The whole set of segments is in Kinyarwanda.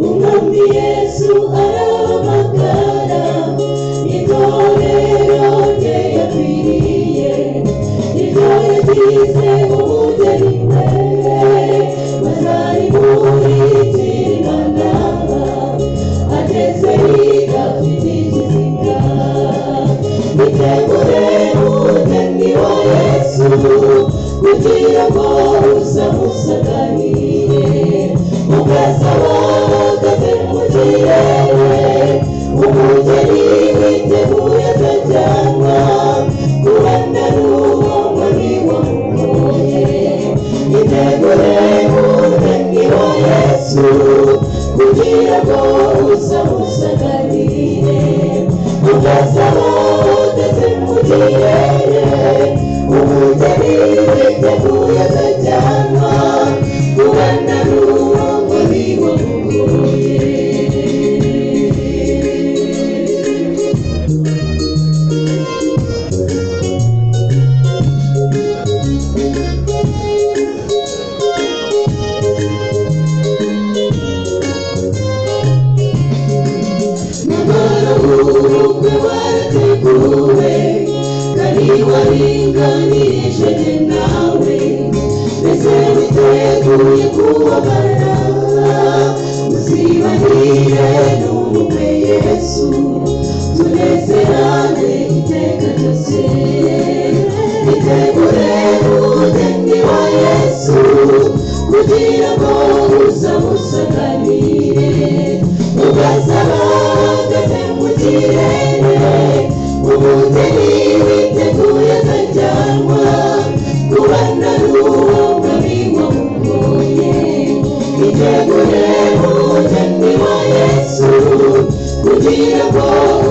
Umwami Yesu arahamagara, itorero rye yakwiriye, iryo yagize umugeni imbere, bazarimuhitira Imana, ageze igafite ikizinga. Itegure umugeni wa Yesu, kugira ngo uzamusaganire, ugasaba umugeni witeguye akajyanwa kubana n'uwo mwami wamugoye. Itegure umugeni wa Yesu, kugira ngo uzamusaganire, ugasaba ugeze mu kirere, umugeni witeguye akajyanwa kubana n'uwo mwami wamugoye. Ubukwe warateguwe, kandi waringanirije jye nawe, mbese witeguye kubabara, uzibanire n'umukwe Yesu, tunezerane iteka ryose. Itegure umugeni wa Yesu, kugira ngo uzamusaganire, ugasaba ageze mu kirere, umugeni witeguye akajyanwa kubana n'uwo mwami wamugoye. Itegure umugeni wa Yesu, kugira ngo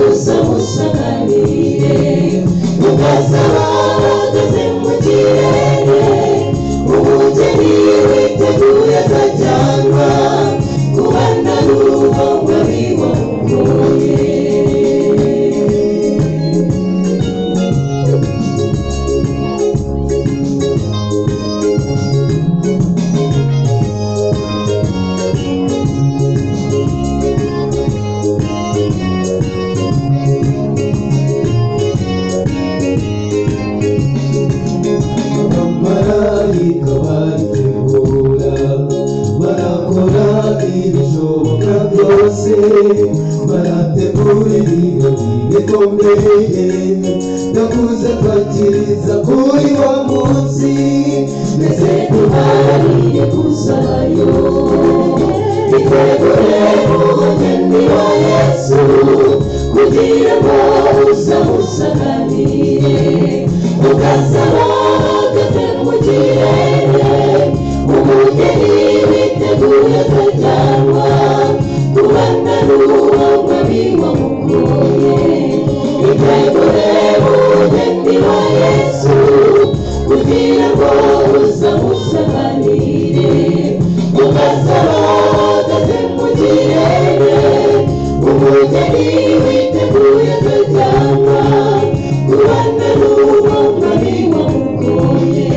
uzamusaganire, ugasaba ageze mu kirere, umugeni witeguye akajyanwa kubana n'uwo mwami wamugoye. Abamarayika baritegura, barakora ibishoboka byose, barategura ibirori bikomeye, ndakuze kwakiriza kuri wa munsi, mbese duharire kuzayo. Itegure umugeni wa Yesu, kugira ngo uzamusaganire, ugasaba ageze mu kirere, umugeni witeguye akajyanwa kubana n'uwo mwami wamugoye. Itegure umugeni wa Yesu, kugira ngo uzamusaganire, ugasaba ageze mu kirere, umugeni witeguye akajyanwa kubana n'uwo mwami wamugoye.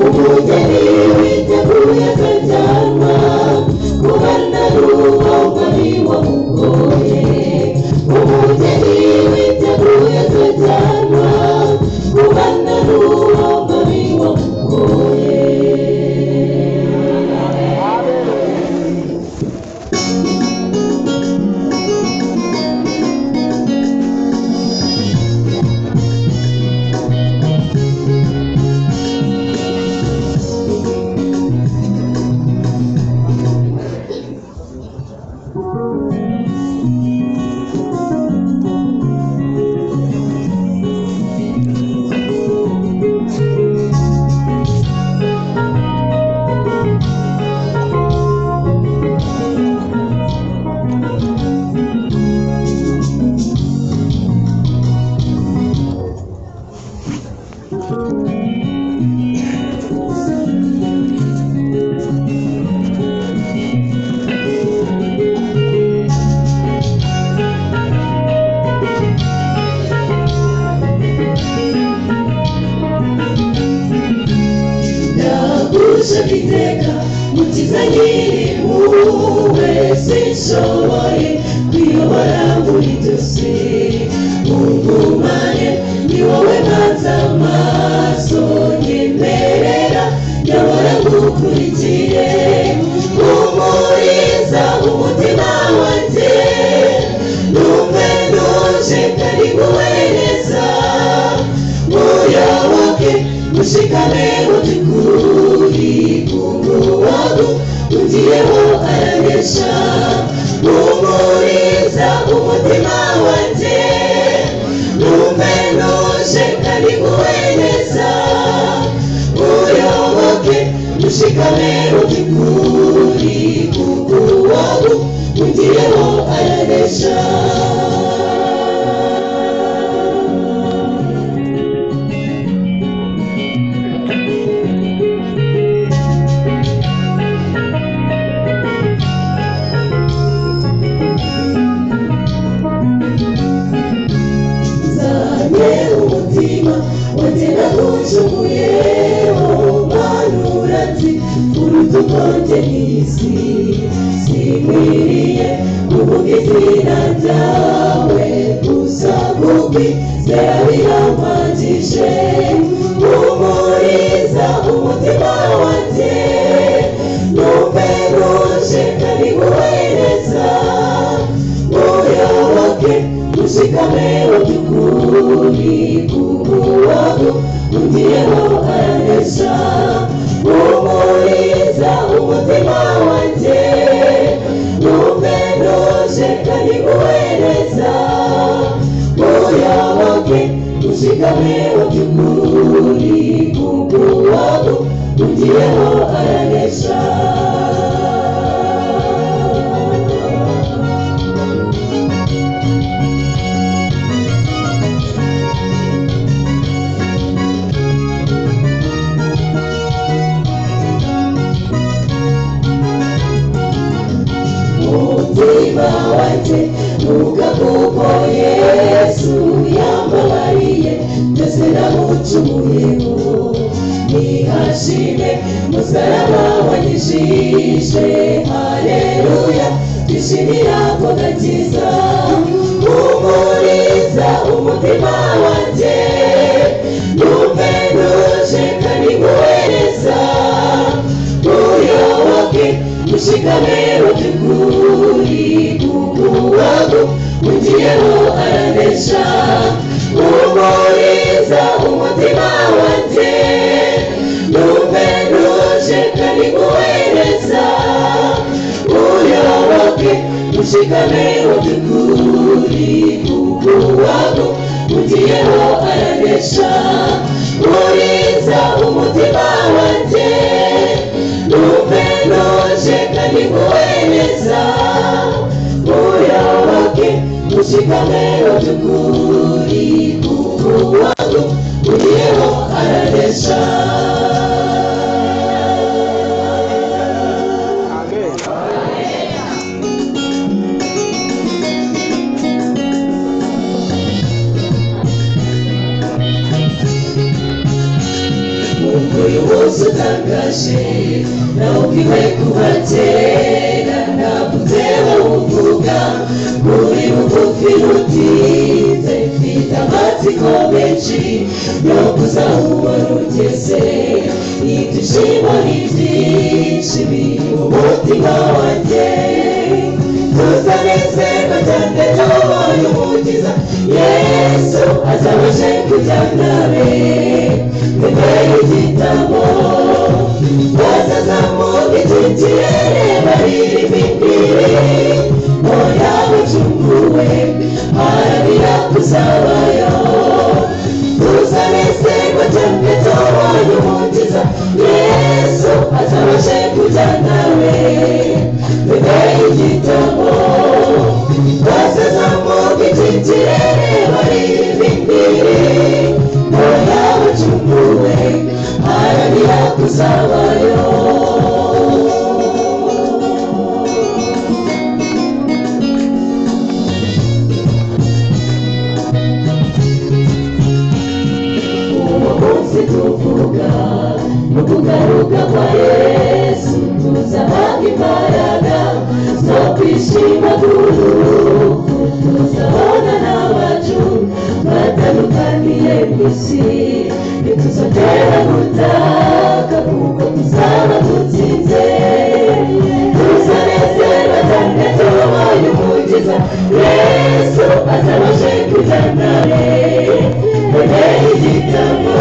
Umugeni witeguye akajyanwa kubana n'uwo mwami wamugoye. Umugeni witeguye akajyanwa kubana n'uwo mwami wamugoye. mukiza nyir'impuhwe sinshoboye kwiyobora muri byose ungumane ni wowe mpanze amaso nyemerera nyahora ngukurikiye umuriza umutima wanjye numve ntuje kandi nguhereza muyoboke mushikame muby'ukuri kumuwagu ungiyeho aranesha umuriza umutima wanjye numve ntuje kandi nguhereza muyoboke mushikame muby'ukuri kumuwagu ungiyeho aranesha umutima wanjye nagucumuyeho manura nzi urutuko njye n'isi sinkwiriye kuvuga izina ryawe gusa kukwizera birampagije umuriza umutima wanjye numve ntuje kandi nguhereza muyoboke mushikame muby'ukuri kumuwagu ungiyeho aranesha umuriza umutima wanjye numve ntuje kandi nguhereza muyoboke mushikame muby'ukuri kumuwagu ungiyeho aranesha umutima wanjye nuka kuko Yesu yambabariye byose namucumuyeho nihashime musaraba wanyijije haleluya twishimira ko gakiza umuriza umutima wanjye numve ntuje kandi nguhereza muyoboke mushikame muby'ukuri kumuwagu ungiyeho aranesha umuriza umutima wanjye numve ntuje kandi nguhereza muyoboke mushikame muby'ukuri kumuwagu ungiyeho aranesha umuriza umutima wanjye numve ntuje kandi nguhereza muyoboke mushikame muby'ukuri kumuwagu ungiyeho aranesha uyu munsi utangaje nawubwiwe kuva kera navuze bawuvuga muri bugufi rutinze mfite amatsiko menshi yo kuzawubona ugeze ibyishimo ni byinshi biri mu mutima wanjye tuzanezerwa cyane tubonye umukiza Yesu azabashe kujyana be imbere y'igitabo bazazamuka iki kirere baririmba indirimbo oya bacunguwe haranira kuzabayo tuzanezerwa cyane tubonye umukiza Yesu azabashe kujyana we imbere y'igitabo bazazamuka iki kirere baririmba indirimbo oya bacunguwe haranira kuzabayo isi ntituzongera gutaka kuko tuzaba dutsinze tuzanezerwa cyane tubonye umukiza Yesu azabashe kujyanawe mbere y'igitambo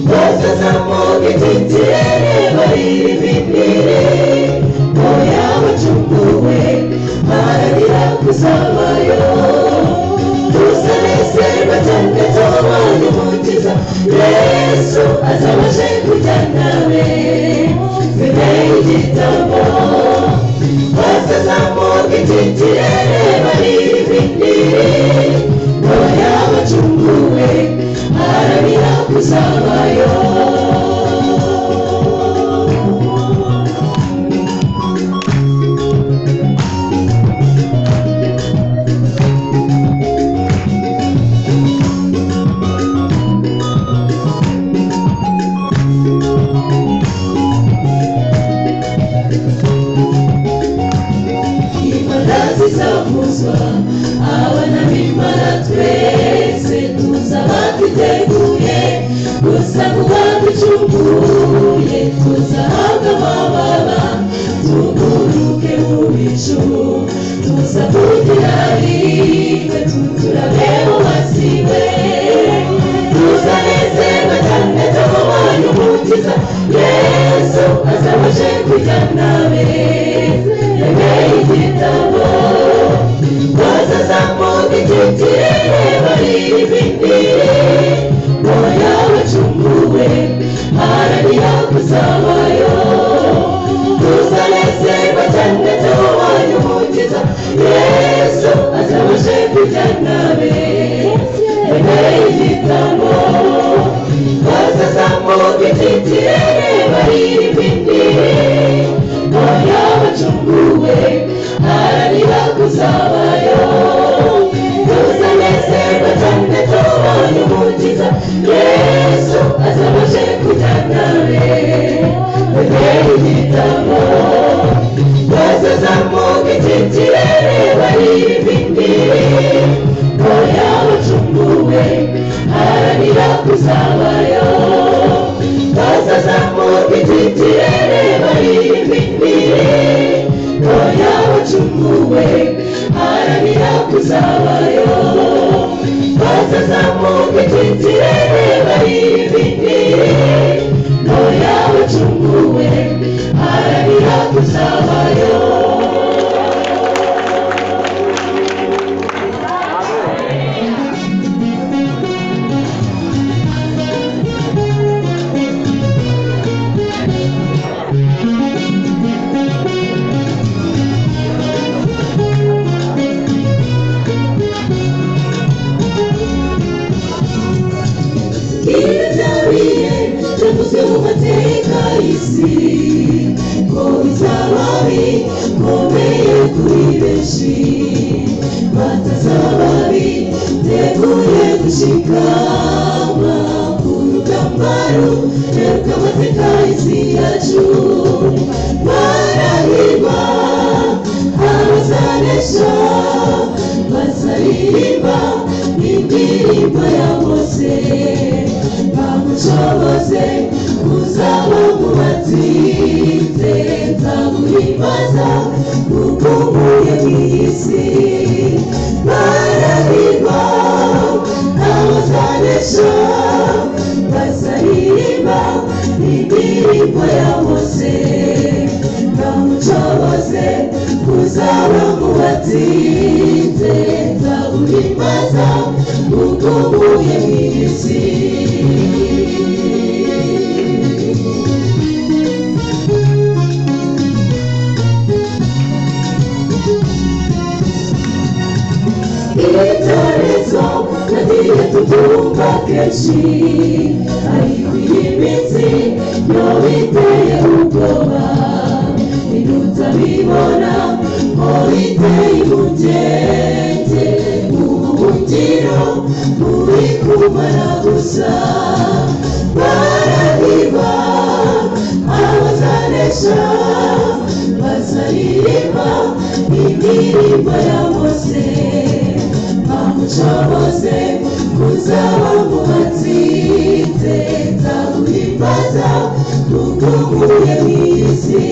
bazazamuka ikirere baririmba imbere oya bacunguwe baharanira kuzabayo tuzanezerwa cyane tubonye umukiza Yesu azabashe kujyanawe mbere y'igitambo bazazamuka ikirere baririmba imbere oya bacunguwe baharanira kuzabayo zizavuzwa abana b'Imana twese tuzaba twiteguye gusa kuba ducunguye tuzahabwa amababa tuguruke mu bicu tuza kugira rimwe tuturabe mu masiwe tuzanezerwa cyane tubonye umukiza Yesu azabashe kujyanawe mbere y'igitambo bazazamuka ikirere baririmba imbere oya bacunguwe baharanira kuzabayo tuzanezerwa cyane tubonye umukiza Yesu azabashe kujyanawe mbere y'igitambo bazazamuka ikirere baririmba imbere oya bacunguwe baharanira kuzabayo tuzanezerwa cyane tubonye umukiza Yesu azabashe kujyanawe mbere y'igitambo bazazamuka ikirere baririmba imbere oya bacunguwe baharanira kuzabayo bazazamuka ikirere baririmba imbere oya bacunguwe baharanira kuzabayo bazazamuka ikirere baririmba imbere oya bacunguwe baharanira kuzabayo byavuzwe mu mateka y'isi ko bizaba bikomeye kuri benshi batazaba biteguye gushikama ku rugamba ruheruka amateka y'isi yacu barahirwa abazanesha bazaririmba indirimbo ya Mose bamushoboze kuzaba mu batsinze nzaguhimbaza ukumbuye mw'isi barahirwa abazanesha bazaririmba indirimbo ya Mose bamushoboze kuzaba mu batsinze nzaguhimbaza ukumbuye mw'isi itorezo nagiye tubyumva kenshi ariko iyi minsi yo biteye ubwoba ntidutabibona ngo biteye impungenge ubuhungiro buri kumara gusa barahirwa abazanesha bazaririmba indirimbo ya Mose namushoboze kuzaba mu batsinze nzaguhimbaza kuko nkuye mu isi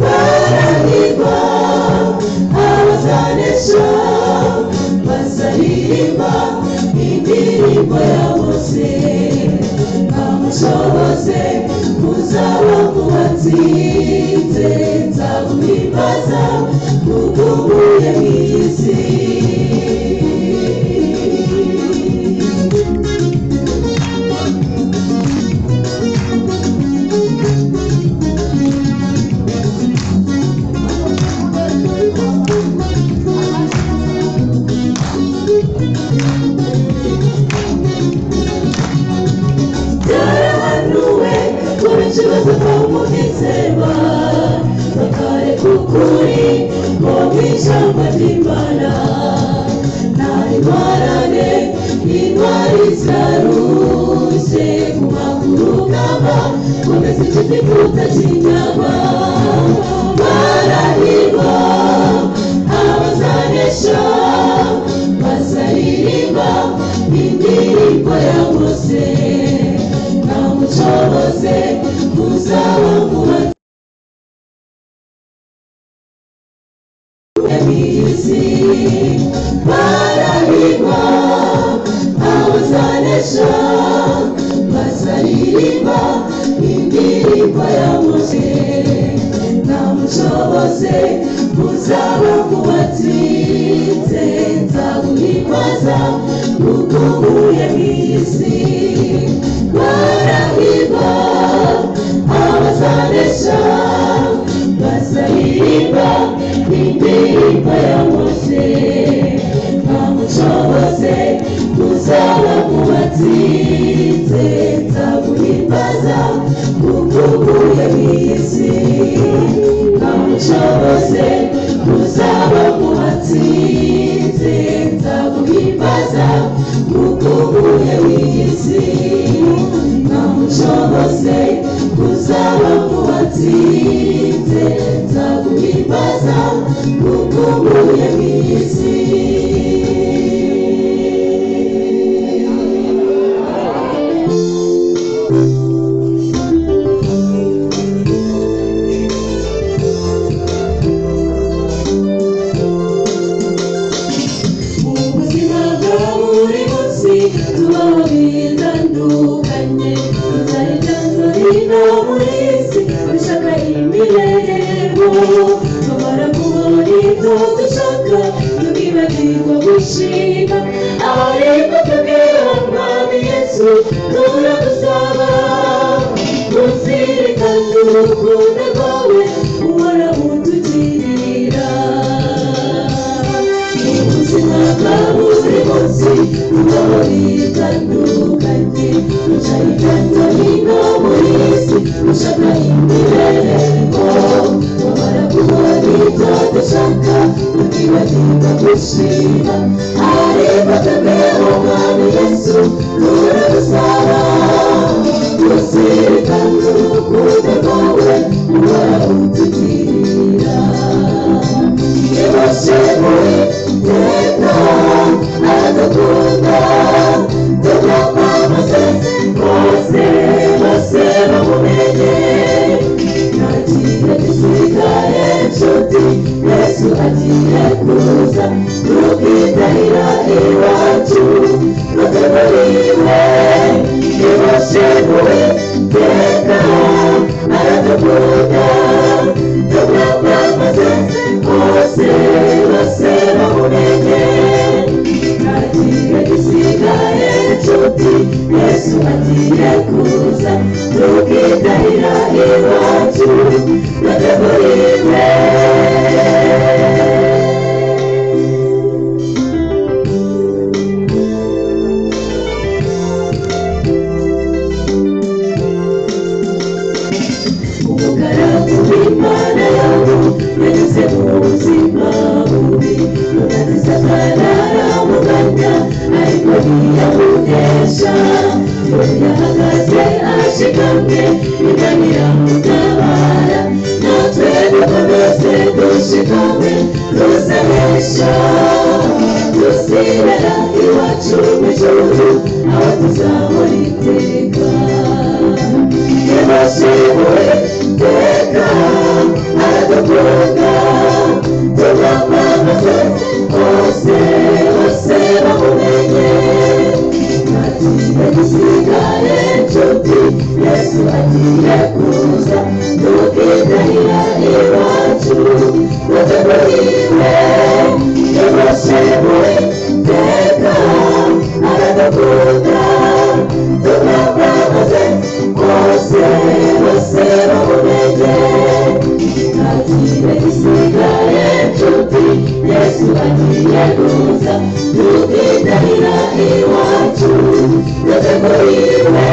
barahirwa abazanesha bazaririmba indirimbo ya Mose namushoboze kuzaba mu batsinze nzaguhimbaza kuko nkuye mu isi bakamumizerwa bakareka ukuri ko mw'ijambo ry'Imana ntari marane intwari zirarushye guma ku rugamba komeza ikizigo utakinyagwa barahirwa abazanesha bazaririmba indirimbo ya Mose namushoboze kuzaba mu isi barahirwa abazanesha bazaririmba indirimbo ya Mose namushoboze kuzaba mu batsinze nzaguhimbaza kuko nkuye mu isi barahirwa abazanesha bazaririmba indirimbo ya Mose namushoboze kuzaba mu batsinze nzaguhimbaza kuko nkuye mu isi namushoboze kuzaba mu batsinze nzaguhimbaza kuko nkuye mu isi namushoboze kuzaba mu batsinze nzaguhimbaza kuko nkuye mu isi tubaho bitandukanye inzara ijana hino muri isi dushaka imirego tubara kubona ibyo dushaka tukibagirwa gushima ariko tubwira umwami Yesu turagusaba kuzirikana urukundo rwawe uhora utugirira ubuzima bwa buri munsi tubaho bitandukanye dushaka ijana hino muri isi dushaka imirego tubara kubona ibyo dushaka tukibagirwa gushima ariko tubwira umwami Yesu turagusaba kuzirikana urukundo rwawe uhora utugirira iboshe muri teka aradukunda tukamamaze bose bose bamumenye nta kintu gisigaye nshuti Yesu agiye kuza tukitahira iwacu tutemuriwe iboshe muri teka aradukunda tukamamaze bose bose bamumenye nta kintu gisigaye nshuti Yesu agiye kuza tukitahira iwacu tutemuriwe umugaragu w'Imana yawe yanyuze mu buzima bubi unaziza ataramuganya ariko ntiyamunesha iyo yahagaze ashikamye Imana iramutabara natwe dukomeze dushikame tuzanesha tuzibera iwacu mu ijuru aho tuzabona iteka yabashimuye iteka aradukunda tumwamamaze bose bose bamumenye ntakibe gisigaye nshuti yesu agiye kuza tukitahira iwacu bateguriwe yabashimuye iteka aradukunda tumwamamaze bose bose bamumenye ntakibe gisigaye nshuti yesu agiye kuza tukitahira iwacu bateguriwe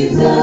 Jesus.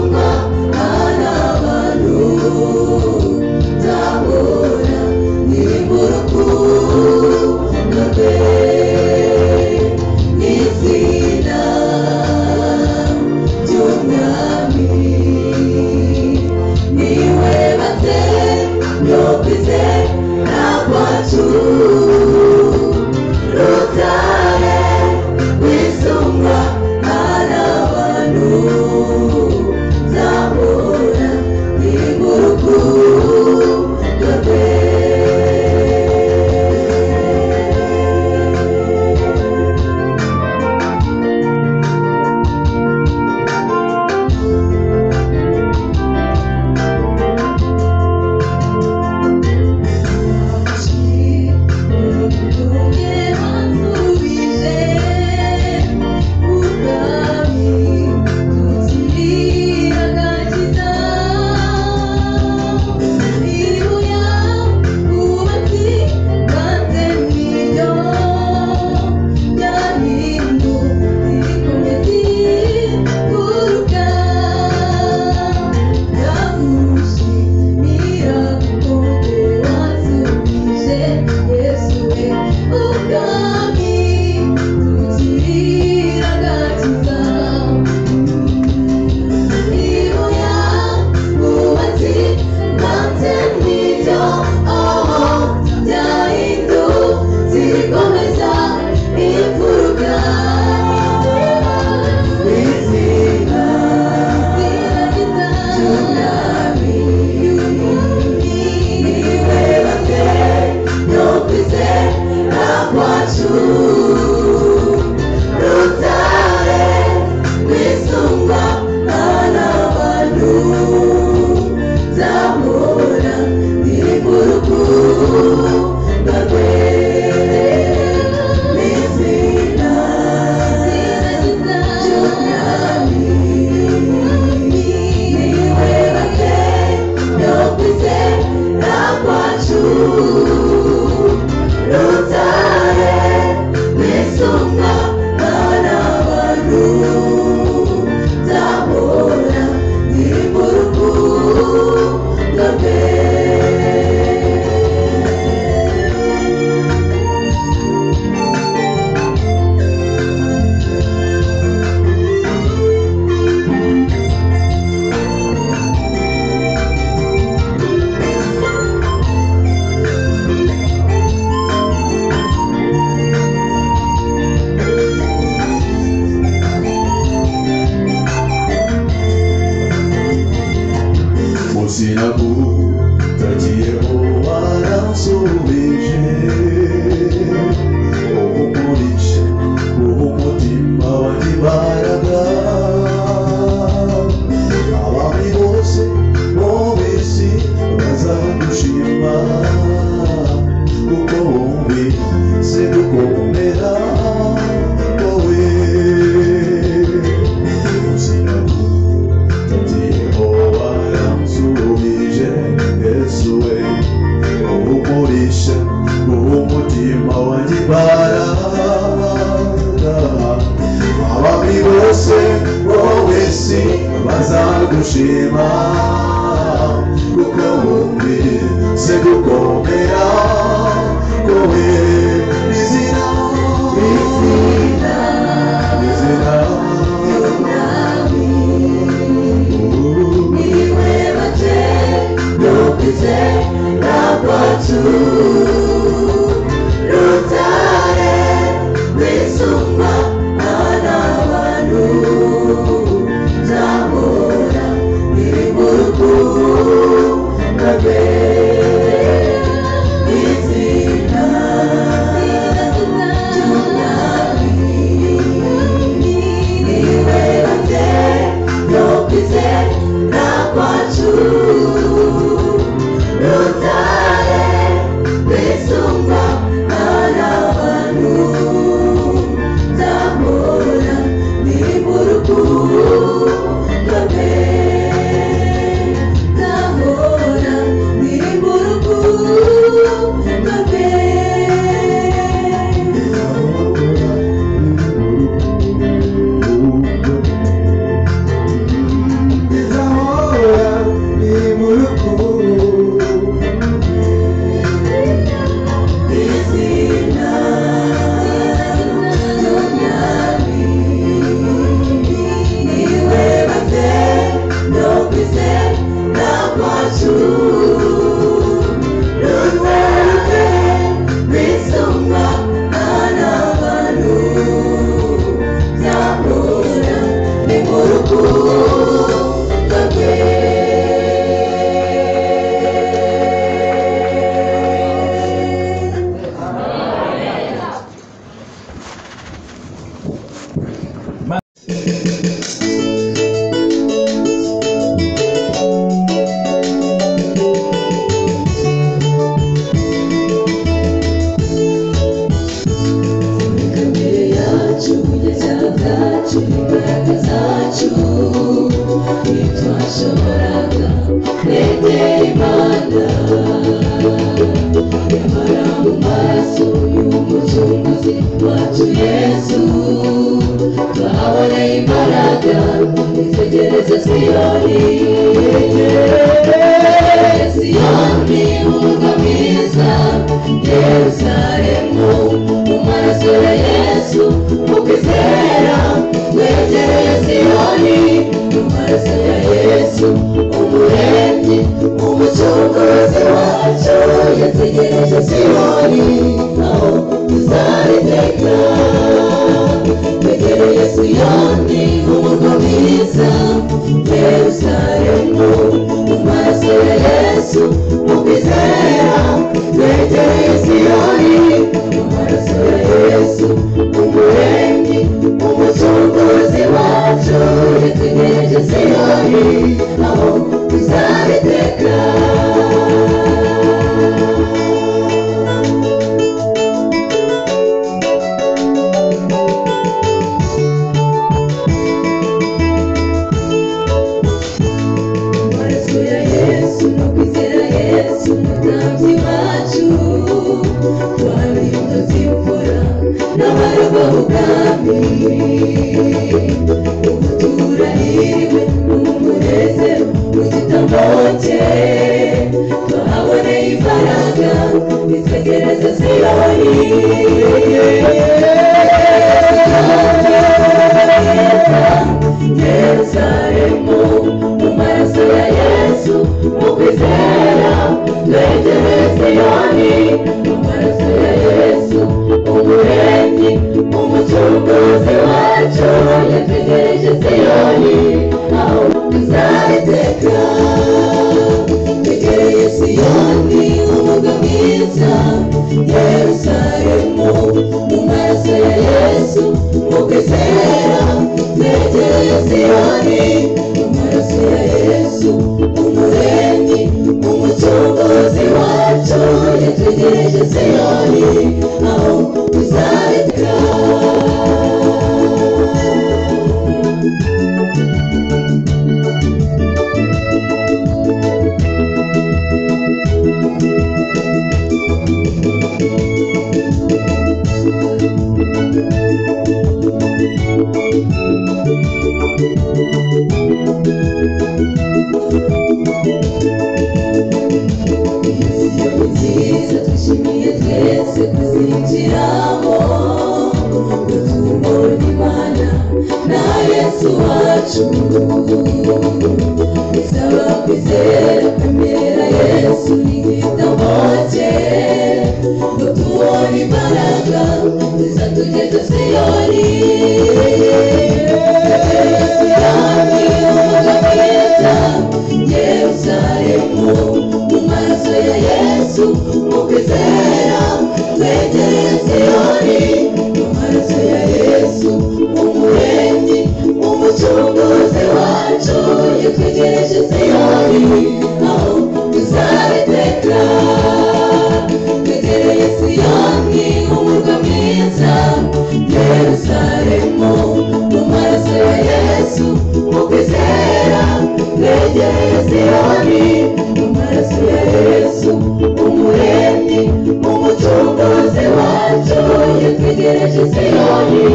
bisumba n'abantu nzahora nimbura urukundo rwe n'izina ry'umwami niwe bate no kwizera kwacu rutare wisumba n'abantu nzahora nimbura urukundo rwe. Sinakutakiyeho waransubije uhumurishe umutima wanjye imbaraga abami bose bo mw'isi bazagushima kuko wumvise gukomera wowe sinakutakiyeho waransubije Yesu we uhumurishe umutima wanjye imbaraga abami bose bo mw'isi bazagushima kuko wumvise gukomera kowe izina niwe bate no kwizera kwacu rutare wisumba n'abantu nzahora nimbura urukundo rwe n'izina ntibashoboraga kwegera Imana, nyamara mu maraso y'umucunguzi wacu Yesu twahaboneye imbaraga. Nitegereze Siyoni, Siyoni umurwa mwiza, Yerusalemu mu maraso ya Yesu, mu kwizera twegereye Siyoni, mu maraso ya Yesu umuremyi umucunguzi wacu. Yategereje Siyoni aho tuzariteka, twegereye Siyoni umurwa mwiza, Yerusalemu mu maraso ya Yesu, mu kwizera twegereye Siyoni, mu maraso ya Yesu umuremyi umucunguzi wacu. Yategereje Siyoni aho tuzariteka. Turahiriwe n'umunezero w'igitambo cye, twahaboneye imbaraga. Nitegereze Siyoni, Yerusalemu mu maraso ya Yesu, mu kwizera twegereye Siyoni, mu maraso ya Yesu umuremyi umucunguzi wacu. Yategereje Siyoni aho tuzariteka, twegereye Siyoni umurwa mwiza, Yerusalemu mu maraso ya Yesu, mu kwizera twegereye Siyoni, mu maraso ya Yesu umuremyi umucunguzi wacu. Yategereje Siyoni aho tuzariteka. Siyoni nziza twishimiye twese kuzinjiramo, tubonye Imana na Yesu wacu. Bisaba kwizera kwemerera Yesu n'igitambo cye, ngo tubone imbaraga zizatugeza Siyoni. Siyoni umurwa mwiza, Yerusalemu mu maraso ya Yesu, mu kwizera twegereye Siyoni, mu maraso ya Yesu umuremyi umucunguzi wacu. Yatwegereje Siyoni aho tuzariteka, twegereye Siyoni umurwa mwiza, Yerusalemu mu maraso ya Yesu, mu kwizera twegereye Siyoni, mu maraso ya Yesu umuremyi umucunguzi wacu. Yatwegereje Siyoni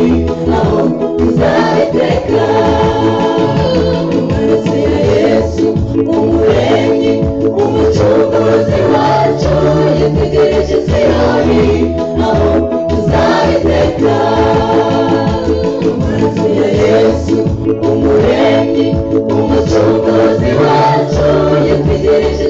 aho tuzariteka, mu maraso ya Yesu umuremyi umucunguzi wacu. Yatwegereje Siyoni aho tuzariteka, mu maraso ya Yesu umuremyi umucunguzi wacu. Yatwegereje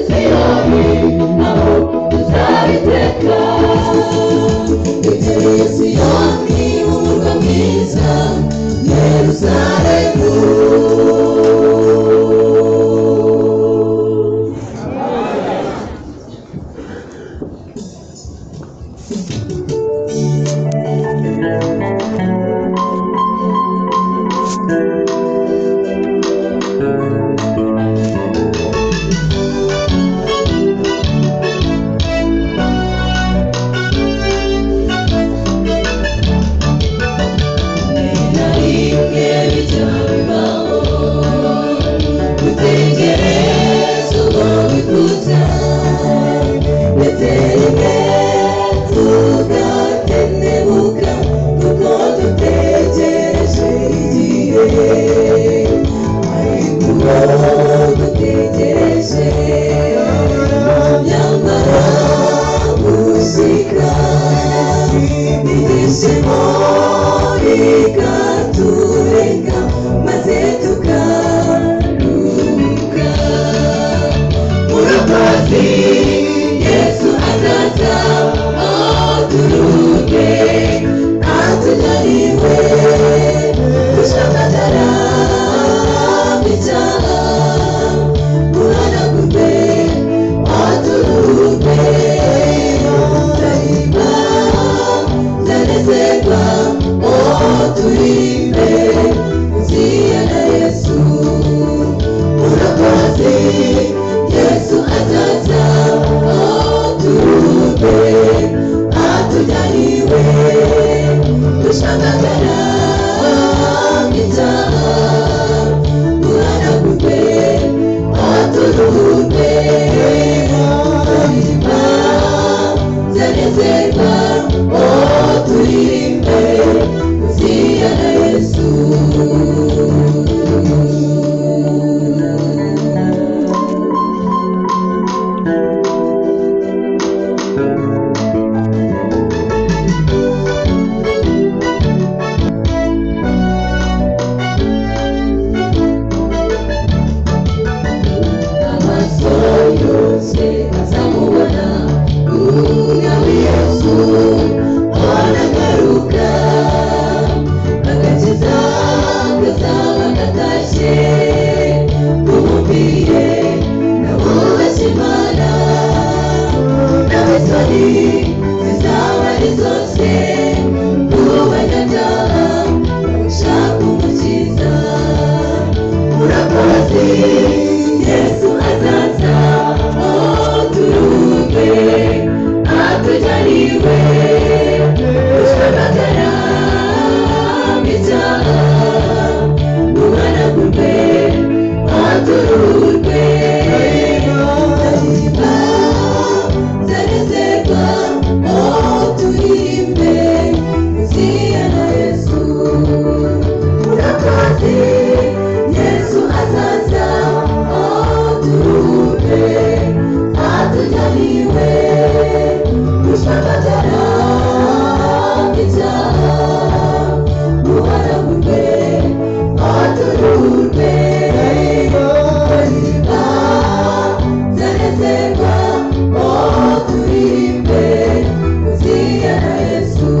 Yesu azaza turuke atujyaniwe gushakatara bicyaha muhanagurwe aturuke zariba zanezerwa turimbe uziya na Yesu urakoze Yesu azaza turuke atujyaniwe gushakatara bicyaha muhanagurwe aturuke zariba zanezerwa turimbe uziya na Yesu Yesu azaza turuke atujyaniwe gushakatara bicyaha muhanagurwe aturuke zariba zanezerwa turimbe uziya na Yesu urakoze Yesu azaza turuke atujyaniwe gushakatara bicyaha muhanagurwe aturuke zariba zanezerwa turimbe uziya na Yesu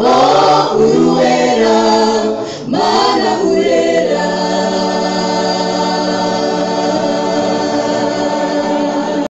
Oh